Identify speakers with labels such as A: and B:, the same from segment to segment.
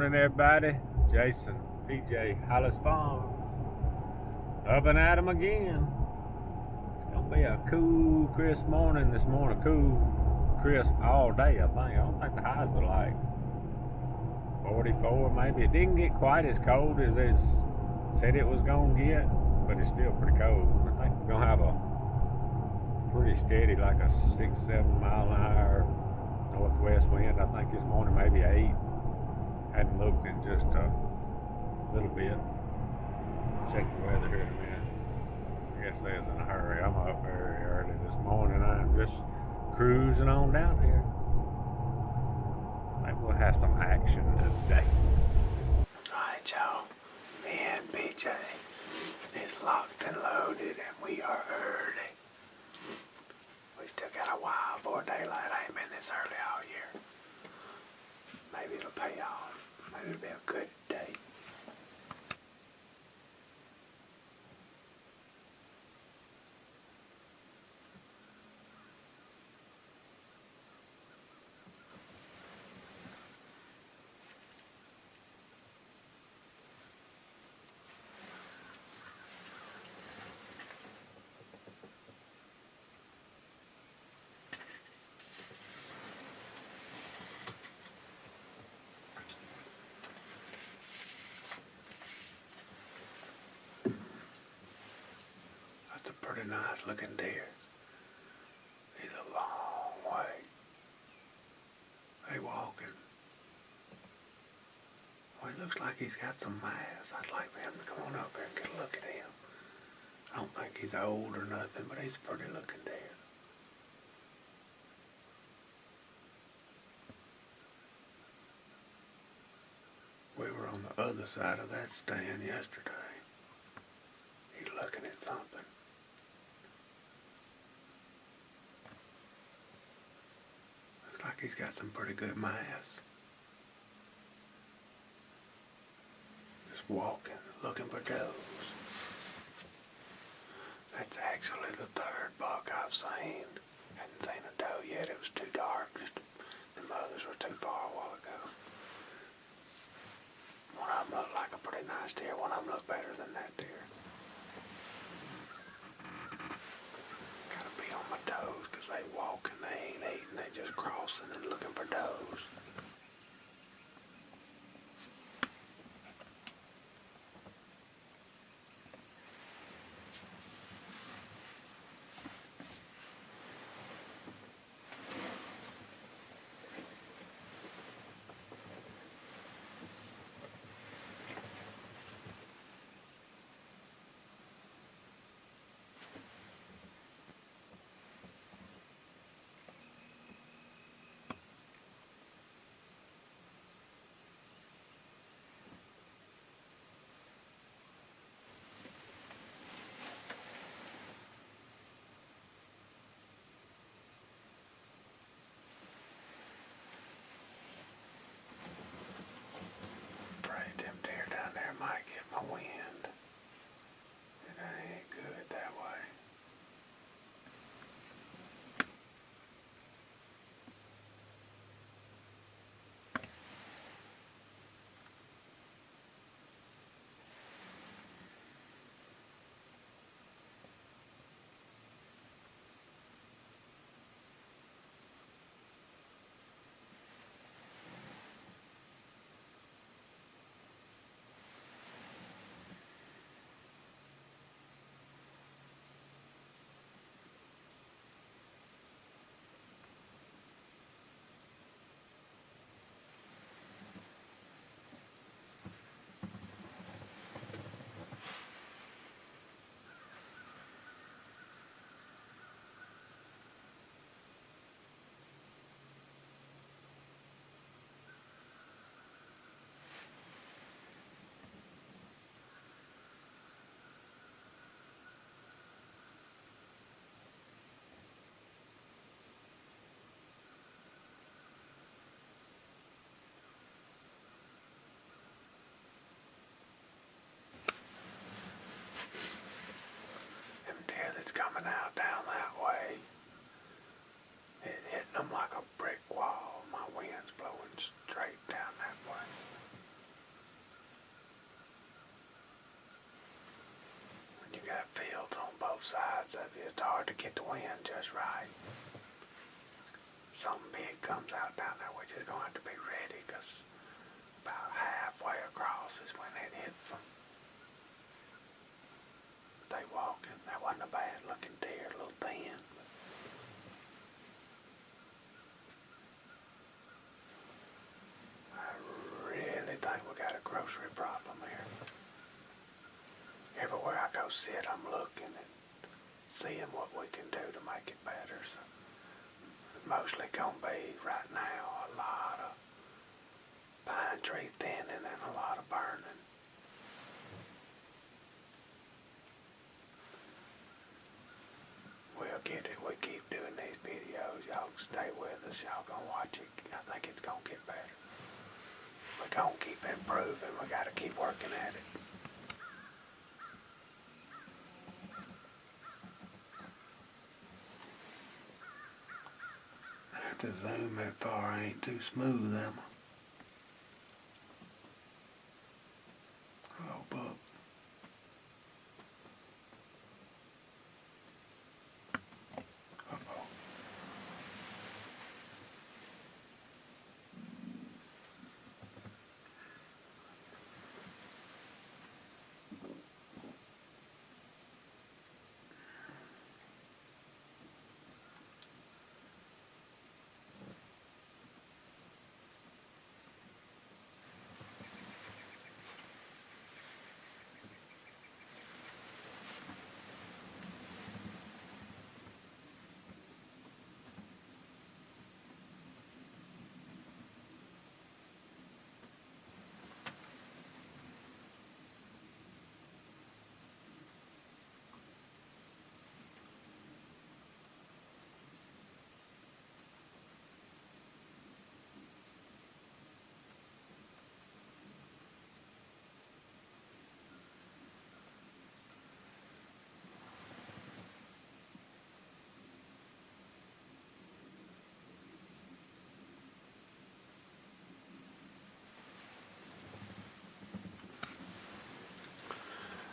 A: morning, everybody. Jason, PJ, Hollis Farms. Up and at 'em again. It's gonna be a cool, crisp morning this morning. Cool, crisp all day, I think. I don't think the highs were like 44, maybe. It didn't get quite as cold as they said it was gonna get, but it's still pretty cold. I think we're gonna have a pretty steady, like a 6-7 mile an hour northwest wind. I think this morning maybe 8. Hadn't looked in just a little bit. Check the weather here in a minute. I guess they was in a hurry. I'm up very early this morning. I'm just cruising on down here. Maybe we'll have some action today.
B: Alright, y'all. Me and BJ is locked and loaded, and we are early. We still got a while before daylight. I ain't been this early all year. Maybe it'll pay off. Maybe it'll be a good day. That's a pretty nice looking deer. He's a long way. Hey, walking. Well, he looks like he's got some mass. I'd like for him to come on up here and get a look at him. I don't think he's old or nothing, but he's a pretty looking deer. We were on the other side of that stand yesterday. He's looking at something. Looks like he's got some pretty good mass. Just walking, looking for does. That's actually the third buck I've seen. Hadn't seen a doe yet. It was too dark. The mothers were too far a while ago. One of them looked like a pretty nice deer. One of them looked better than that deer. Gotta be on my toes because they walk and they ain't eating. They just crossing and looking for does. Them deer down there might get my wind. And that ain't good that way. It's coming out down that way. It hitting them like a brick wall. My wind's blowing straight down that way. both sides of you. It's hard to get the wind just right. Something big comes out down there, we're just going to have to be ready, because about halfway across is when it hits them. They walking. That wasn't a bad looking deer, a little thin. I really think we got a grocery problem here. Everywhere I go sit, I'm looking and seeing what we can do to make it better. So it's mostly gonna be right now a lot of pine tree thinning and a lot of burning. We'll get it. We keep doing these videos. Y'all stay with us. Y'all gonna watch it. I think it's gonna get better. We're gonna keep improving. We gotta keep working at it. I have to zoom that far. I ain't too smooth, am I? Oh, buck. Uh-oh.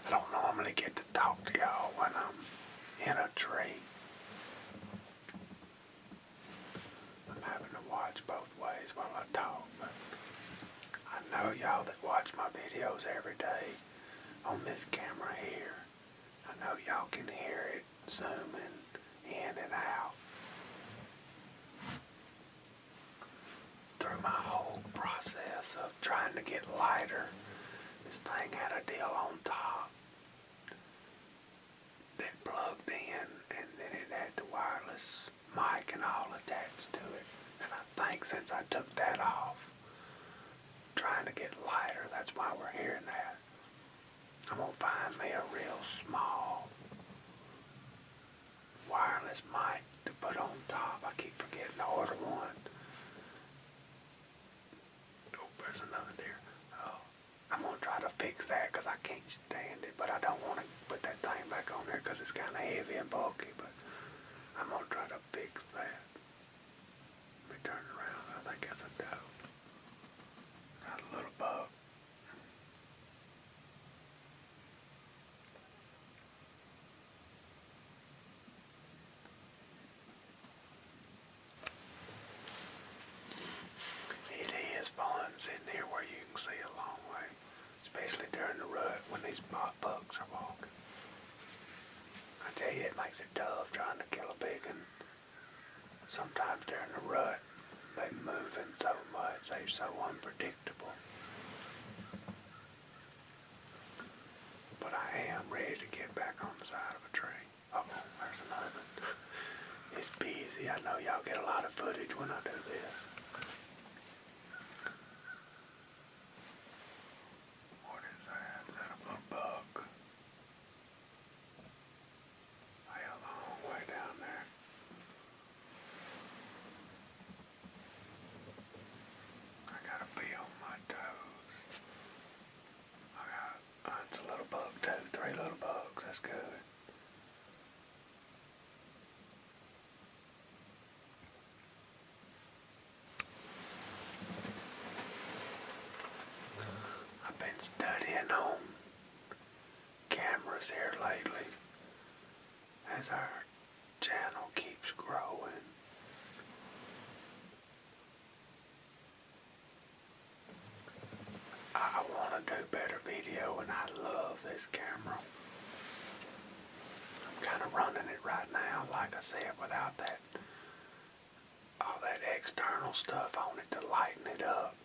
B: I don't normally get to talk to y'all when I'm in a tree. I'm having to watch both ways while I talk, but I know y'all that watch my videos every day on this camera here. I know y'all can hear it zooming in and out. Through my whole process of trying to get lighter, this thing had a deal on top that plugged in, and then it had the wireless mic and all attached to it. And I think since I took that off, trying to get lighter, that's why we're hearing that. I'm gonna find me a real small wireless mic to put on top. I keep forgetting to order one. Oh, there's another deer. Oh, I'm gonna try to fix that because I can't stand it, but I don't want to put that thing back on there because it's kind of heavy and bulky, but I'm gonna try to fix that. Let me turn around. I think that's a doe. Got a little buck. It is fun sitting here where you can see a long way, especially during the rut when these bucks are walking. I tell you, it makes it tough trying to kill a big one. Sometimes during the rut, they moving so much, they're so unpredictable. But I am ready to get back on the side of a tree. Oh, there's another one. It's busy. I know y'all get a lot of footage when I do this. What is that? Is that a little buck? Way a long way down there. I gotta be on my toes. It's a little buck too. 3 little bucks. That's good. Hollis camera. I'm kind of running it right now, like I said, without that, all that external stuff on it to lighten it up,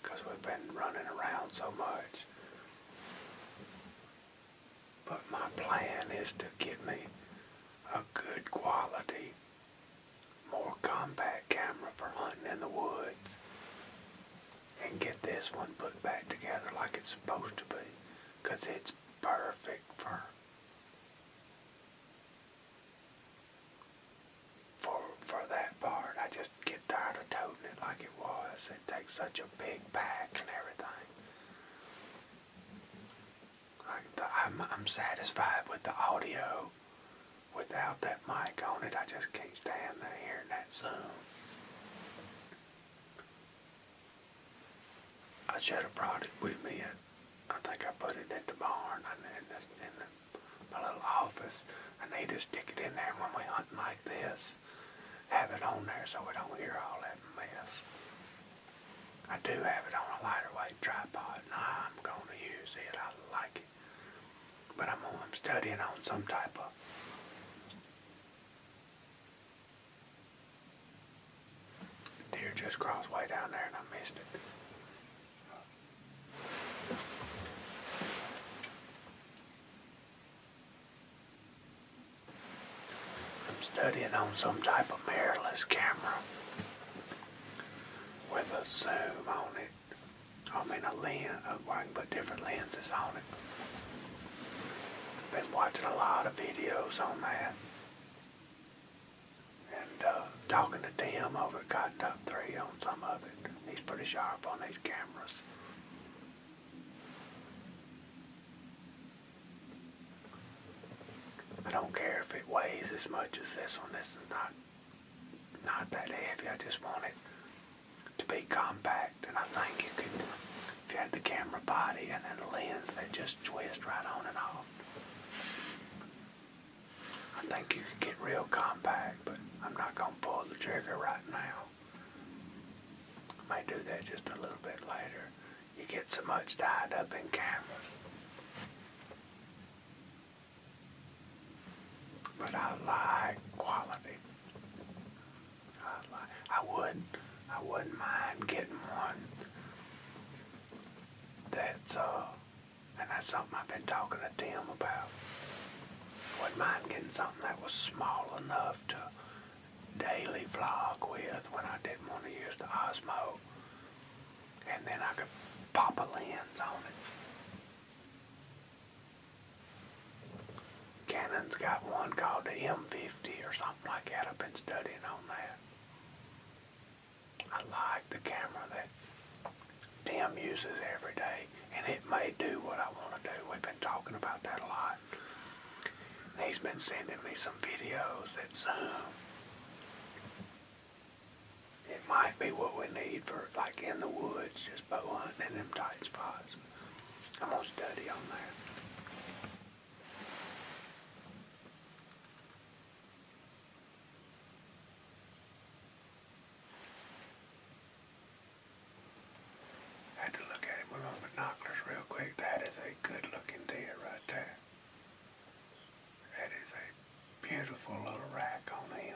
B: because we've been running around so much. But my plan is to get me a good quality, more compact camera for hunting in the woods, and get this one put back together like it's supposed to be, because it's perfect for that part. I just get tired of toting it like it was. It takes such a big pack and everything. I'm satisfied with the audio without that mic on it. I just can't stand hearing that zoom. I should have brought it with me. I think I put it in the barn in my little office. I need to stick it in there when we hunt like this. Have it on there so we don't hear all that mess. I do have it on a lighter weight tripod, and I'm going to use it. I like it. But I'm studying on some type of deer just crossed way down there and I missed it. I'm studying on some type of mirrorless camera with a zoom on it. I mean a lens, where I can put different lenses on it. Been watching a lot of videos on that. And talking to Tim over at Cotton Top 3 on some of it. He's pretty sharp on these cameras. I don't care if it weighs as much as this one. This is not that heavy. I just want it to be compact. And I think you could, if you had the camera body and then the lens that just twist right on and off, I think you could get real compact, but I'm not going to pull the trigger right now. I may do that just a little bit later. You get so much tied up in cameras. But I like quality. I wouldn't mind getting one that's, and that's something I've been talking to Tim about. Wouldn't mind getting something that was small enough to daily vlog with when I didn't want to use the Osmo. And then I could pop a lens on it. Canon's got one called the M50 or something like that. I've been studying on that. I like the camera that Tim uses every day, and it may do what I want to do. We've been talking about that a lot. And he's been sending me some videos that zoom. It might be what we need for, like, in the woods, just bow hunting in them tight spots. I'm going to study on that. I had to look at it with my binoculars real quick. That is a good looking deer right there. That is a beautiful little rack on him.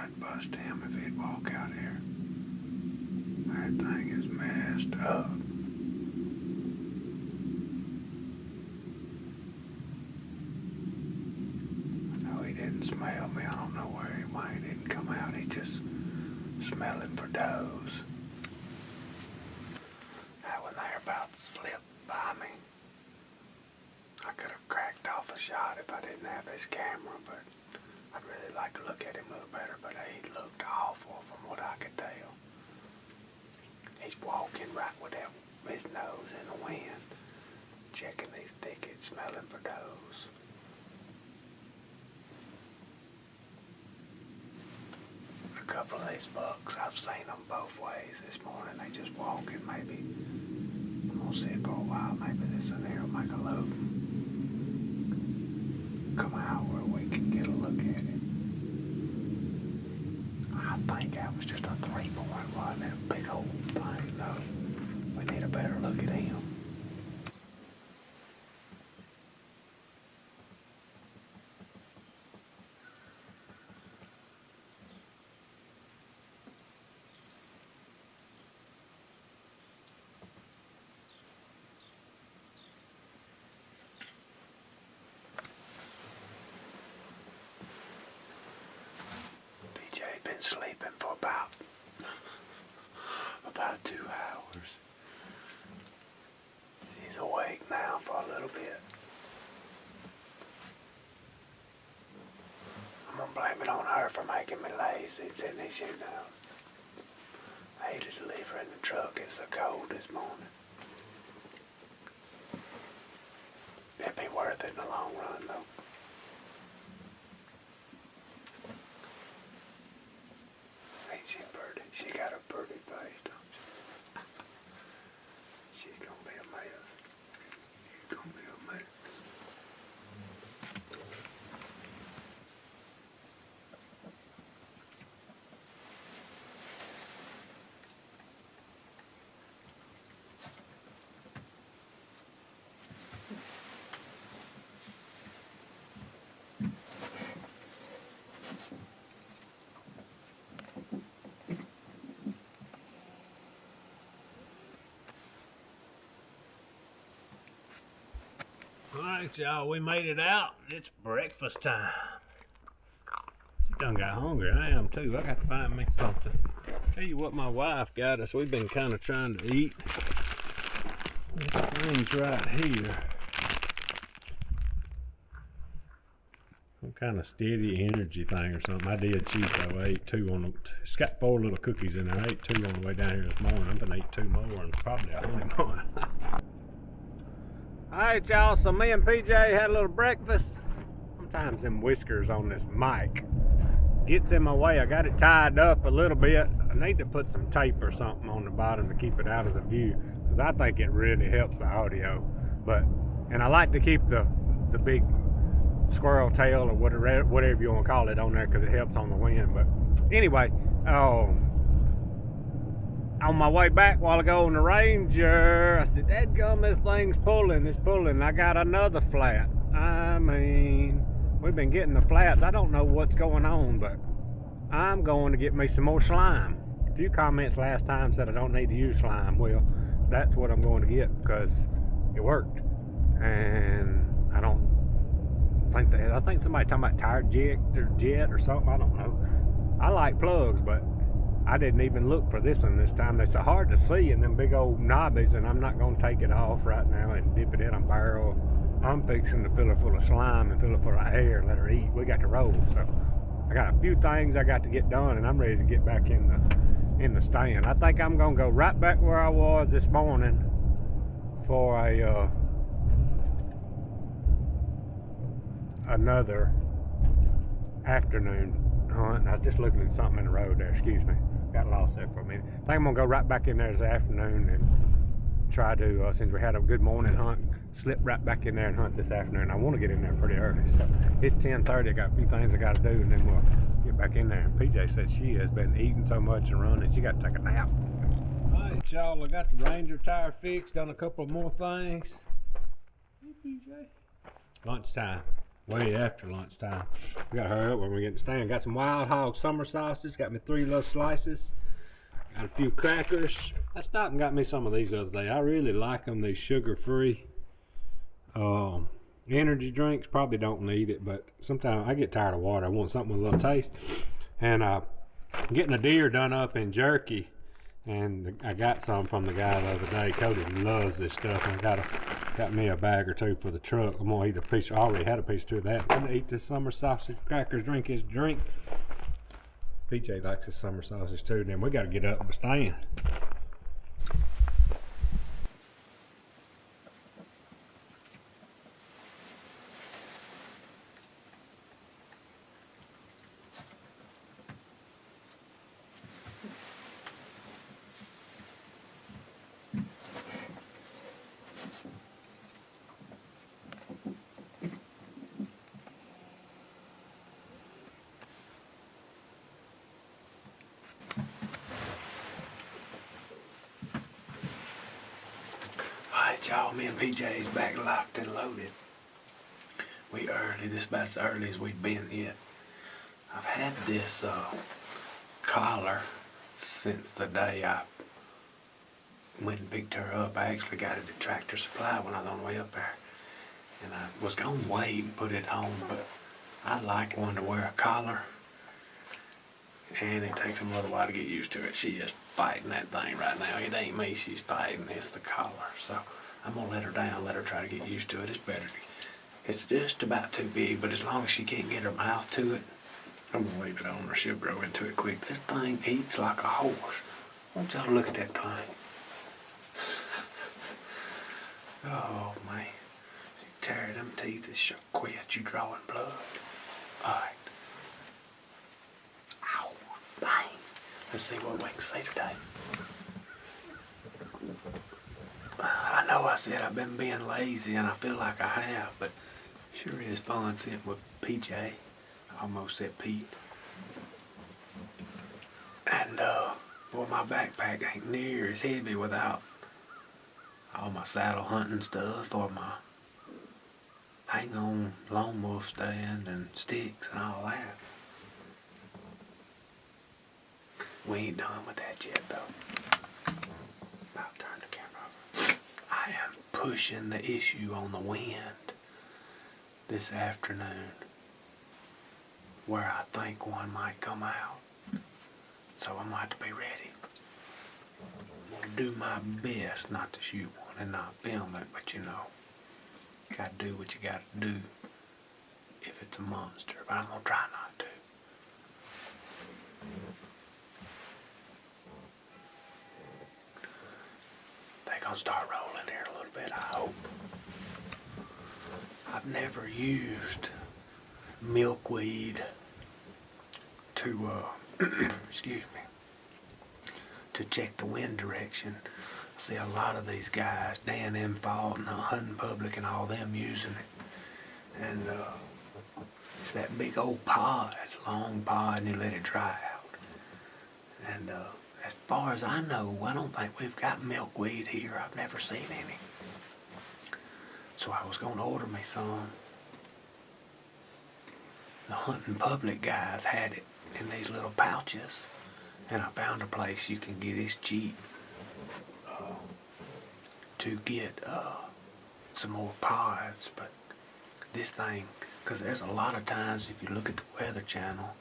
B: I'd bust him if he'd walk out here. That thing is messed up. No, he didn't smell me. I don't know where he went. He didn't come out. He just smelling for does. That one there about slipped by me. I could have cracked off a shot if I didn't have this camera, but I'd really like to look at him a little better, but he looked awful from what I could tell. He's walking right with his nose in the wind, checking these thickets, smelling for does. A couple of these bucks, I've seen them both ways this morning. They just walking, maybe. I'm gonna see it for a while. Maybe this one here will make a loop. Come out where we can get a look at it. I think that was just a 3-point, wasn't it? Big old thing, though. We need a better look at him. Been sleeping for about 2 hours. She's awake now for a little bit. I'm gonna blame it on her for making me lazy, sitting his shoe down. I hated to leave her in the truck. It's so cold this morning. It'd be worth it in the long run, though. Ain't she pretty? She got a pretty face, don't she? She's gonna be a mess. She's gonna be a mess.
A: Alright, y'all, we made it out. It's breakfast time. She done got hungry. I am too. I got to find me something. Tell you what my wife got us. We've been kind of trying to eat. This thing's right here. Some kind of steady energy thing or something. I did cheat though. I ate 2 on the... It's got 4 little cookies in there. I ate 2 on the way down here this morning. I'm gonna eat 2 more and probably a honey bun. Alright, y'all, so me and PJ had a little breakfast. Sometimes them whiskers on this mic gets in my way. I got it tied up a little bit. I need to put some tape or something on the bottom to keep it out of the view, because I think it really helps the audio. And I like to keep the big squirrel tail or whatever you want to call it on there, because it helps on the wind. But anyway, on my way back a while ago on the Ranger, I said, dadgum, this thing's pulling, it's pulling. I got another flat. I mean, we've been getting the flats. I don't know what's going on, but I'm going to get me some more slime. A few comments last time said I don't need to use slime. Well, that's what I'm going to get, because it worked. And I don't think that, I think somebody talking about tire jet or something, I don't know. I like plugs, but I didn't even look for this one this time. They're so hard to see in them big old knobbies, and I'm not going to take it off right now and dip it in a barrel. I'm fixing to fill it full of slime and fill it full of air and let her eat. We got to roll, so I got a few things I got to get done, and I'm ready to get back in the stand. I think I'm going to go right back where I was this morning for another afternoon hunt. I was just looking at something in the road there, excuse me. Got lost there for a minute. I think I'm gonna go right back in there this afternoon and try to, since we had a good morning hunt, slip right back in there and hunt this afternoon. I want to get in there pretty early. So it's 10:30. I got a few things I got to do, and then we'll get back in there. And PJ said she has been eating so much and running, she got to take a nap. Alright, y'all, I got the Ranger tire fixed, done a couple more things. Hey, PJ. Lunchtime. way after lunchtime. We gotta hurry up when we get to stand. Got some Wild Hog summer sausage. Got me 3 little slices. Got a few crackers. I stopped and got me some of these the other day. I really like them. These sugar-free energy drinks. Probably don't need it, but sometimes I get tired of water. I want something with a little taste. And getting a deer done up in jerky, and I got some from the guy the other day. Cody loves this stuff, and got me a bag or 2 for the truck. I'm gonna eat a piece. I already had a piece or 2 of that. I'm gonna eat this summer sausage, crackers, drink his drink. PJ likes his summer sausage too. Then we gotta get up and stand.
B: Alright, y'all, me and PJ's back locked and loaded. We early, this about as early as we've been yet. I've had this collar since the day I went and picked her up. I actually got it at Tractor Supply when I was on the way up there. And I was gonna wait and put it on, but I like one to wear a collar. And it takes them a little while to get used to it. She is fighting that thing right now. It ain't me she's fighting, it's the collar. So I'm gonna let her down, let her try to get used to it. It's better. It's just about too big, but as long as she can't get her mouth to it, I'm gonna leave it on her. She'll grow into it quick. This thing eats like a horse. Won't y'all look at that thing? Oh man. She tear them teeth and she'll quit. You drawing blood. Alright. Ow. Dang. Let's see what we can see today. I know I said I've been being lazy and I feel like I have, but sure is fun sitting with PJ. I almost said Pete. And boy, my backpack ain't near as heavy without all my saddle hunting stuff or my hang-on lone wolf stand and sticks and all that. We ain't done with that yet though. I'll turn the camera over. I am pushing the issue on the wind this afternoon where I think one might come out. So I'm going to have to be ready. I'm going to do my best not to shoot one and not film it, but you know, you got to do what you got to do if it's a monster, but I'm going to try not to. They're going to start rolling here a little bit, I hope. I've never used milkweed to, excuse me, to check the wind direction. I see a lot of these guys, Dan M. Fault and Hunting Public and all them using it. And it's that big old pod, long pod, and you let it dry out. And as far as I know, I don't think we've got milkweed here. I've never seen any. So I was going to order me some. The Hunting Public guys had it in these little pouches. And I found a place you can get this cheap to get some more pods. But this thing, because there's a lot of times if you look at the Weather Channel,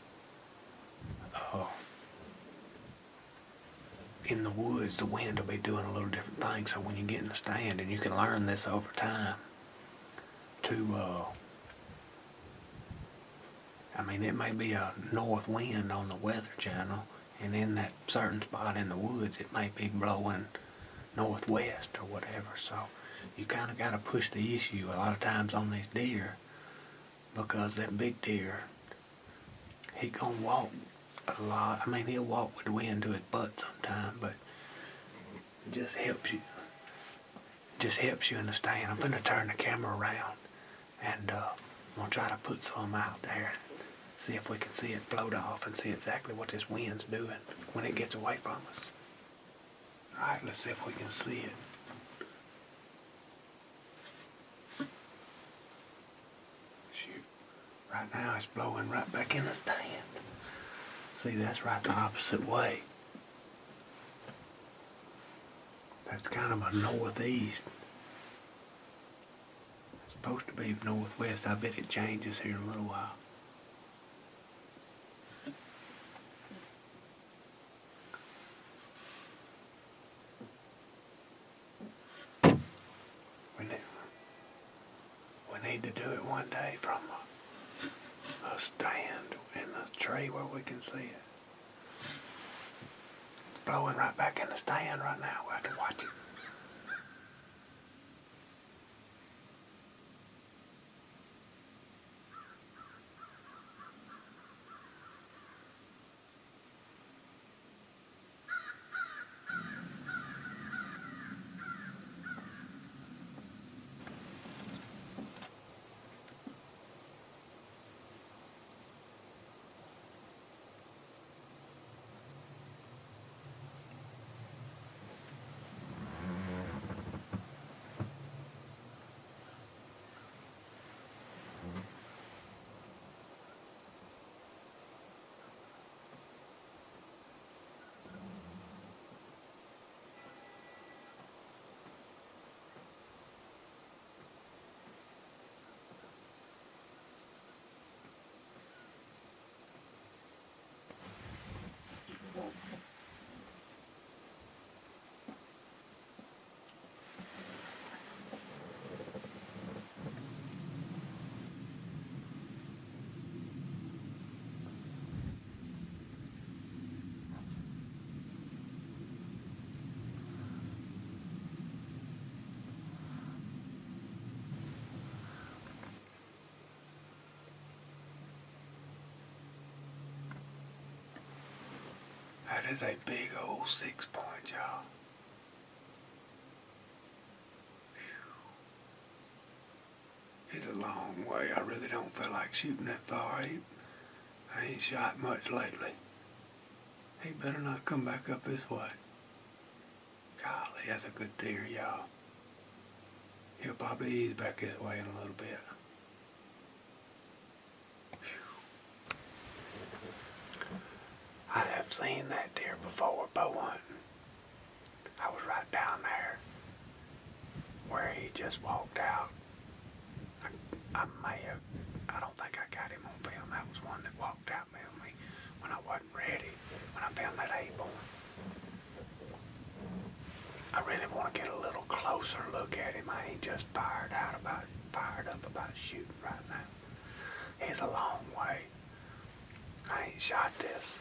B: in the woods, the wind will be doing a little different thing. So when you get in the stand, and you can learn this over time, to, I mean, it may be a north wind on the Weather Channel, and in that certain spot in the woods, it may be blowing northwest or whatever. So you kind of got to push the issue a lot of times on these deer, because that big deer, he gonna walk a lot. I mean, he'll walk with the wind to his butt sometime, but it just helps you. Just helps you in the stand. I'm gonna turn the camera around, and I'm gonna try to put some out there, see if we can see it float off and see exactly what this wind's doing when it gets away from us. Alright, let's see if we can see it. Shoot. Right now it's blowing right back in the stand. See, that's right the opposite way. That's kind of a northeast. It's supposed to be northwest. I bet it changes here in a little while. We need to do it one day from a stand in the tree where we can see it. It's blowing right back in the stand right now. We have to watch it. That is a big old 6-point, y'all. It's a long way. I really don't feel like shooting that far. I ain't shot much lately. He better not come back up this way. Golly, that's a good deer, y'all. He'll probably ease back this way in a little bit. I have seen that deer before bow hunting. I was right down there where he just walked out. I don't think I got him on film. That was one that walked out on me when I wasn't ready, when I found that A-born. I really want to get a little closer look at him. I ain't just fired up about shooting right now. It's a long way. I ain't shot this.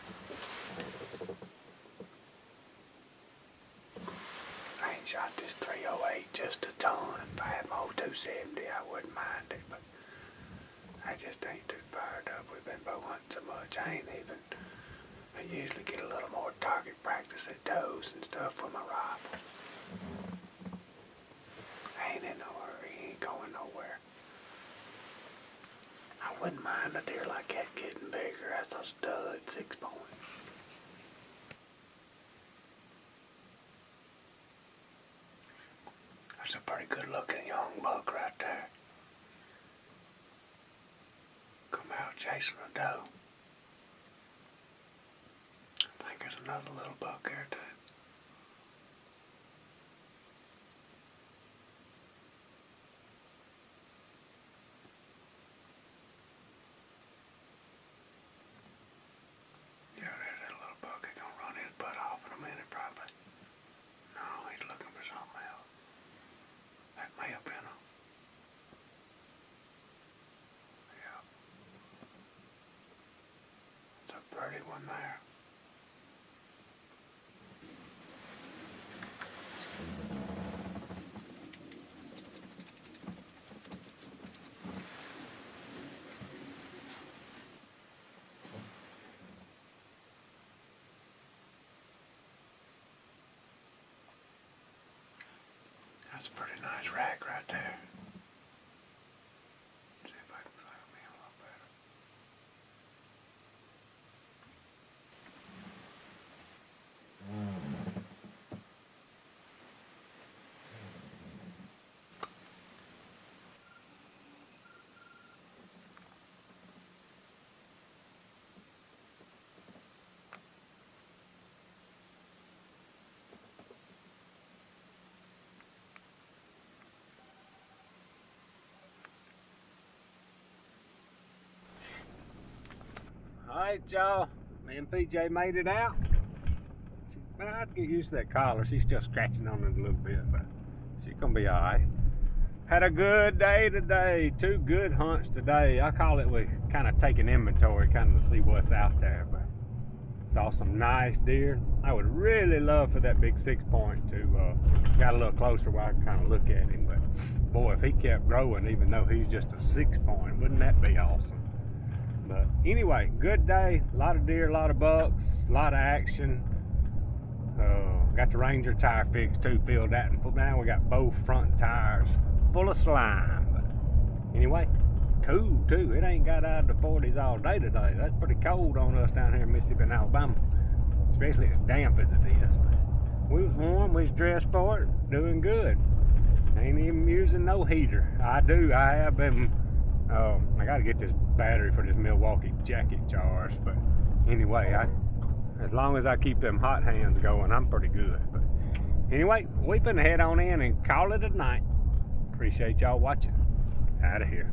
B: I ain't shot this 308 just a ton. If I had my old 270, I wouldn't mind it, but I just ain't too fired up. We've been bow hunting so much. I usually get a little more target practice at does and stuff with my rifle. I ain't in no hurry. He ain't going nowhere. I wouldn't mind a deer like that getting bigger. That's a stud 6-point. That's a pretty good looking young buck right there. Come out chasing a doe. I think there's another little buck there too. Yeah, there's that little buck. He's gonna run his butt off in a minute probably. No, he's looking for something else. That may have been a... Yeah. It's a pretty one there. That's a pretty nice rack right there. See if I can zoom in a little better.
A: Alright, y'all. Me and PJ made it out. Well, I have to get used to that collar. She's still scratching on it a little bit, but she's gonna be alright. Had a good day today. 2 good hunts today. I call it we kind of take an inventory, kind of see what's out there. But saw some nice deer. I would really love for that big 6-point to got a little closer where I can kind of look at him. But boy, if he kept growing, even though he's just a 6-point, wouldn't that be awesome? But anyway, good day. A lot of deer, a lot of bucks, a lot of action. Got the Ranger tire fixed too, filled that, and now we got both front tires full of slime. But anyway, cool too. It ain't got out of the 40s all day today. That's pretty cold on us down here in Mississippi and Alabama, especially as damp as it is. But we was warm, we was dressed for it, doing good. Ain't even using no heater. I have been, I gotta get this battery for this Milwaukee jacket charged, but anyway, as long as I keep them hot hands going, I'm pretty good. But anyway, we finna head on in and call it a night. Appreciate y'all watching. Out of here.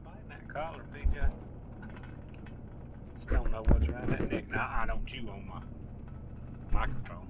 A: Biting that collar, PJ. Just don't know what's around that neck. Now I don't chew on my microphone.